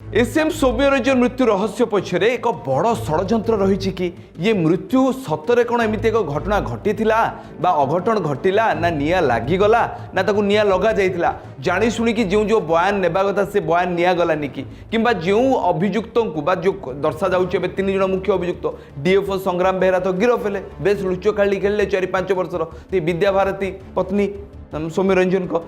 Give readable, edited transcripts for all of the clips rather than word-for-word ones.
SM Soumyaranjan मृत्यु रहस्य पछरे एक बड़ षड्यंत्र रही कि ये मृत्यु सतरे कौन एमती एक घटना घटी बा अघटन घटिला ना निया लागिगला ना ताकू निया लगा जाइतिला जानी शुणी कि जो जो बयान नेबा कथा से बयान निया गलानी कि किंबा जो अभियुक्तों को बा जो दर्शा जाउचे बे तीन जण मुख्य अभियुक्त डीएफओ संग्राम बेहरा तो गिरफ हेले बेस लुचकाली खेलले 4-5 वर्षर विद्या भारती पत्नी सौम्यरंजन को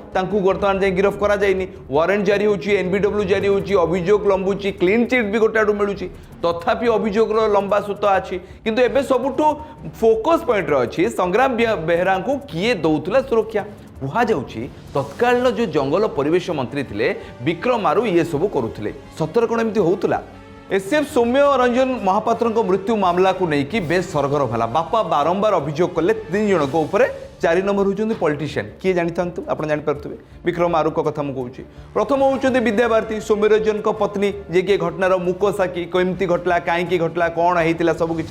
बर्तमान जाए गिरफ करा जाइनी वारंट जारी होची एनबीडब्ल्यू जारी होची अभियोग लंबुची क्लीन चिट भी गोटे आड़ू मिलूची तथापि अभियोग लंबा सूत अच्छी किंतु एबे सबुठु फोकस पॉइंट अच्छी संग्राम बेहरा को किए दौला सुरक्षा कहुच्छी तत्काल जो जंगल परिवेश मंत्री थे विक्रम आरु ये सब करुले सतर कौन एमती होता एसएफ सौम्य रंजन महापात्र मृत्यु मामला को लेकिन बेस सरगरम है बापा बारंबार अभियोग कले 3 जन को ऊपर 4 नंबर होती पॉलिटिशियन किए जानी था आप जानीपे विक्रम आरु कथा मुझे प्रथम होती विद्या भारती सौम्यरंजन पत्नी जे कि घटनार मुक साकी कमती घटला कहीं घटला कौन होता सबकि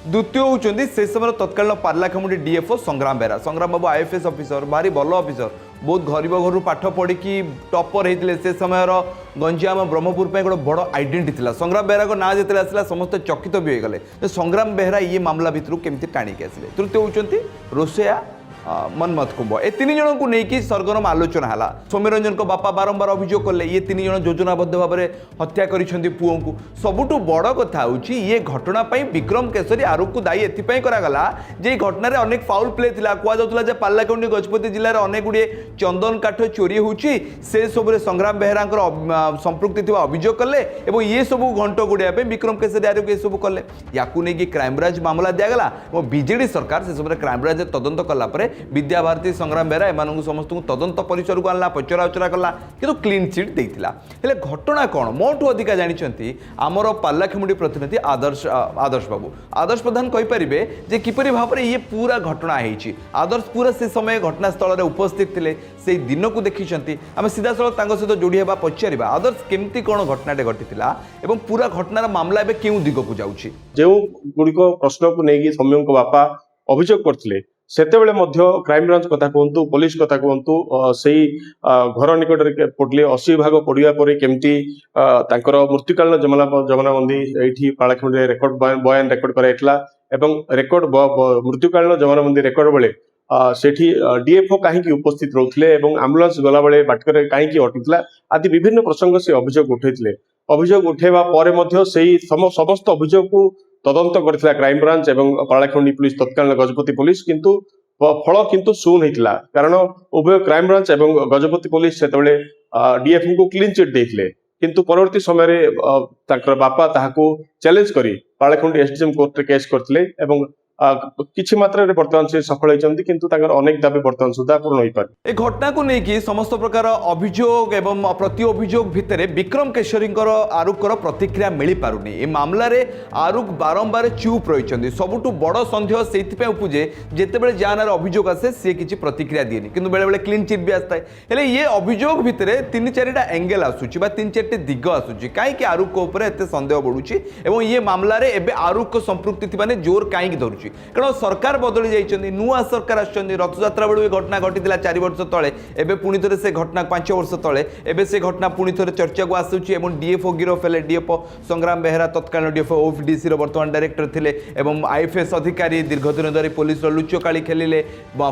द्वितीय होती से समय तत्काल पार्लाखमुंडी डीएफओ संग्राम बेहरा संग्राम बाबू आईएफएस ऑफिसर भारी भल ऑफिसर बहुत गरीब घर पाठ पढ़ी टपर होते से समय गंजाम ब्रह्मपुर गोटे बड़ आइडेंटिटी था संग्राम बेहरा ना जिते आसला समस्त चकित भी होगले संग्राम बेहरा ये मामला भितर केमती टाणिक आसिले तृतीय होती रोसेया मनमथ कुंभ ए 3 जन को लेकिन सरगरम आलोचना है सौम्यरंजन को बापा बारंबार अभियोग कले ये 3 जन योजनाबद्ध भाव में हत्या करिसेंती पुओ को सबुठु बड़ कथा होची ये घटना पई विक्रम केसरी आरोप को दायी एथिपई करागला जे घटना रे अनेक फाउल प्ले थिला कुआ जाउतला जे पार्लाखंडी गजपति जिल्ला रे अनेक गुडी चंदन काठ चोरी होची से सब रे संग्राम बेहरांकर संपृक्ति थिबा अभियोग कले एवं ये सब घंटो गुडिया पे विक्रम केसरी आरोप ये सब कले याकू नै कि क्राइम ब्रांच मामला दियागला और बीजेडी सरकार से सब क्राइम ब्रांच तदंत कला परे विद्या भारती संग्राम बेहरा एम समस्त तदंत परिसर को आनला पचरा उचरा कला कि क्लीन चिट देइतिला हेले घटना कौन मोठू अधिका जानी आमर पार्लाखमुंडी प्रतिनिधि आदर्श बाबू आदर्श प्रधान कहींपारे जे किपरि भाव में ये पूरा घटना होती आदर्श पूरा से समय घटनास्थल में उपस्थित थे से दिन को देखी आम सीधा सड़क सहित जोड़ी होगा पचार आदर्श केमती कौन घटनाटे घटी पूरा घटनार मामला एवं क्यों दिग को जाऊँगी जो गुड़िक प्रश्न को लेकिन सौम्य बापा अभियोग करते सेतेबेले मध्य क्राइम ब्रांच कथा कहतु पुलिस कथा कहतु से घर निकट पड़े 80 भाग पड़ा पर केमती मृत्युकालीन जमानाबंदी ये पालाखंडी रेकर्ड बयान रेकर्ड कराइला एवं रेकर्ड मृत्युकालीन जमानाबंदी रेकर्ड बेले सेठी डीएफओ कहीं उपस्थित रोते आम्बुलांस गला बेले बाटकर कहीं अटुला आदि विभिन्न प्रसंग से अभियोग उठे अभियोग उठेबा समस्त अभियोग को तदंत करथिला क्राइम ब्रांच एवं पालाखंडी पुलिस तत्काल गजपति पुलिस किंतु फल किंतु शून होता कारण उभय क्राइम ब्रांच एवं गजपति पुलिस से डीएफओ को क्लीन चिट देथिले किंतु परवर्ती समय बापा ताहाको चैलेंज करी पालाखंडी एसडीएम कोर्ट रे केस करथिले एवं किछि मात्रा रे वर्तमान से सफल होइचंती किंतु ताकर अनेक दाबी वर्तमान सुधा पूर्ण होई पारे। ए घटना को लेकिन समस्त प्रकार अभियोग एवं प्रति अभियोग भितर विक्रम केशरी आरुखर प्रतिक्रिया मिल पारुनी ए मामला रे आरुख बारंबार चुप रही सबुठु बड़ सन्देह से उपजे जितेबाला जानार अभियोग आसे सी किसी प्रतिक्रिया दिएनि किंतु बेले बेले क्लीन चिट भी आसता है ये अभियोग भितर 3-4टा एंगल आसूची बा 3-4टी दिग आसूची कहीं आरुख उपर एते सन्देह बढ़ुची एवं ये मामला रे एबे आरुख संपृक्ति थी जोर कहीं धरुची कारण सरकार बदली जाइछन्ती नुआ सरकार आछन्ती रथयात्रा बेलू घटना घटी 4 वर्ष तले एबे पुणी थे से घटना 5 वर्ष तले एबे से घटना पुणी थे चर्चा को आसूची एवं डीएफओ गिरफ हेले डीएफओ संग्राम बेहरा तत्कालीन डीएफओ ओएफडीसी वर्तमान डायरेक्टर थिले एवं आईएफएस अधिकारी दीर्घ दिन धरी पुलिस लुचकाली खेलिले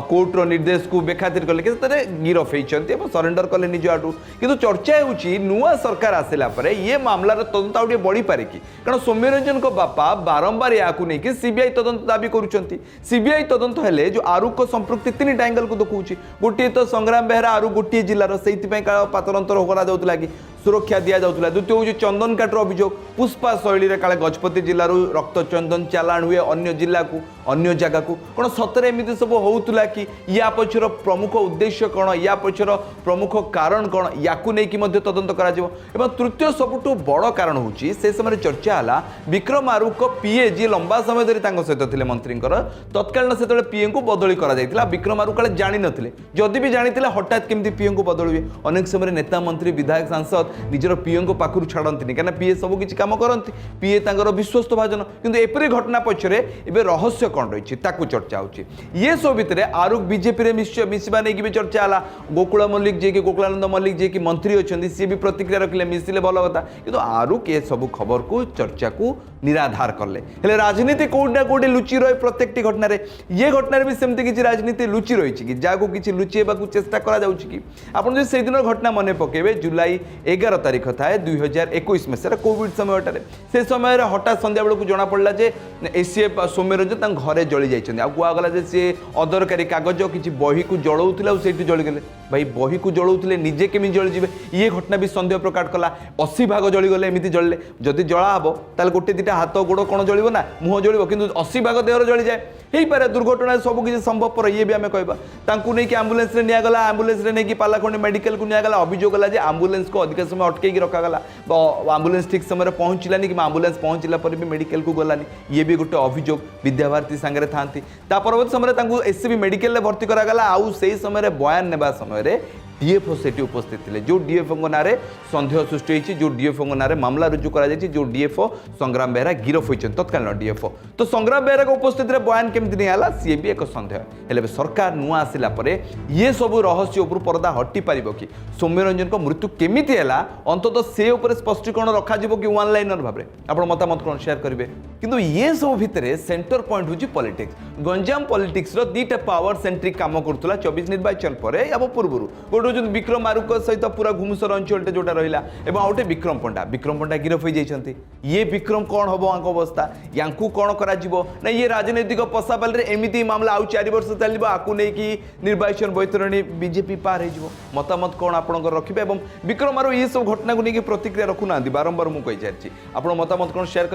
कोर्ट निर्देश को बेखातिर कले गिरफ होती सरेंडर कले निज आडू किंतु चर्चा होची नुआ सरकार आसिला परे ये मामलार तदंत आउ बढ़ी पारे कि कारण सौम्यरंजन को बापा बारंबार या सीबीआई तदंत दाबी करुछंती सीबीआई तदंत हेले जो आरुख संपृक्ति 3टा एंगल को देखुची गोटे तो संग्राम बेहरा आरु गोटे जिलार से पातरंतर करा जाउतला कि सुरक्षा दि जाउतला द्वितीय हूँ चंदन काटर अभियोग पुष्पा शैली रे काले गजपति जिलूर रक्त चंदन चालाण हुए अन्य जिला को अन्य जगह को कौन सतरे एमती सब होउतला कि या पछर प्रमुख उद्देश्य कौन या पछर प्रमुख कारण कौन याकू नहीं तदंत करा जिवो एवं तृतीय सबुठु बड़ कारण होची से समय चर्चा हला विक्रम आरुख पीए जी लंबा समय धरी सहित थिले मंत्री तत्कालीन से पीए को बदली करा जायतिला विक्रम आरुख जानी नथिले जदि भी जानी हठात केमती पीए को बदलिए अनेक समय नेता मंत्री विधायक सांसद निजर पीओ को पाखु छाड़ती कहीं पीए सब किसी कम करती पीए तांकर विश्वस्त भाजन किंतु एपरी घटना पछरे एबे रहस्य कौन रही चर्चा होची ये सब भितर आरुख बीजेपी मिसवा नहीं भी चर्चा है गोकुल मल्लिक जी गोकुलानंद मल्लिक जी मंत्री अच्छा सी भी प्रतिक्रिया रखिले मिसिले भल कथा किंतु आरुख ये सब खबर को चर्चा को निराधार कले हेले राजनीति कोडा कोडे लुचि रहे प्रत्येक घटना ये घटना भी सेमती किसी राजनीति लुचि रही कि जहाँ किसी लुचेबा चेष्टा करा कि आपड़ जो से दिन घटना मन पकेबे जुलाई 11 तारीख थाए 2021 मसीह कोविड समय से समय हठात संध्या बेलू जना पड़ा जे एसीएफ सौम्यरंजन घरे जली जाइए कहगला सी अदरकारी कागज किसी बही को जलाऊला से जलीगले भाई बही को जलाऊले निजे केमी जलीजे ये घटना भी सन्देह प्रकट कला 80 भाग जलीगले एमती जलिले जदि जला हम ताल गोटे दुटा हाथ गोड़ कौन जल ना मुह जल कि 80 भाग देहर जली जाए हो पारे दुर्घटना सब किसी संभवपर ये भी आम कहवा नहीं आम्बुलेंस निगला आम्बुलेंस नहीं पालाखंड मेडिकल को निगला अभियोग गला जे आम्बुलेंस को अधिक समय अटकई रखागला आम्बुलेंस ठीक समय पहुँचलानी कि आम्बुलेंस पहुँचला पर भी मेडिकल को गलानी ये भी गोटे अभियोग विद्याभारती सांगे था परवर्त समय एससीबी मेडिकल भर्ती करागला आउ से समय बयान नेबा समय डीएफओ से उपस्थित थे जो डीएफओ ना सन्देह सृष्टि होती जो डीएफओ ना मामला रुजु कर जो डीएफओ संग्राम बेहरा गिरफ होती तत्कालीन डीएफओ तो संग्राम बेहरा उपस्थित बयान केमती नहीं सी भी एक सन्देह हेले सरकार नुआ आसला ये सब रहस्य उपर पर्दा हटि पार कि सौम्यरंजन को मृत्यु केमिति है अंततः से स्पष्टीकरण रखा कि वन लाइनर भाव में आप मतामत कौन शेयर करेंगे किंतु ये सब भितर सेंटर पॉइंट हूँ पॉलिटिक्स गंजाम पॉलिटिक्स दीटा पावर सेंट्रिक काम करुला 24 निर्वाचन पर या पूर्व गोटे हूँ विक्रम आरुख सहित पूरा घुमुसर अंचल जोटा रहा और आउटे विक्रम पंडा गिरफ हो जाती ये विक्रम कौन हम अवस्था या कौन कर ये राजनैतिक पशापाल एमती मामला आउ 4 वर्ष चलो आपको नहीं निर्वाचन बैतरणी बीजेपी पार हो मतामत कौन आप रखिए विक्रम आरु ये सब घटना को लेकिन प्रतिक्रिया रखुना बारंबार मुझे कही सारी आप मतामत कौन शेयर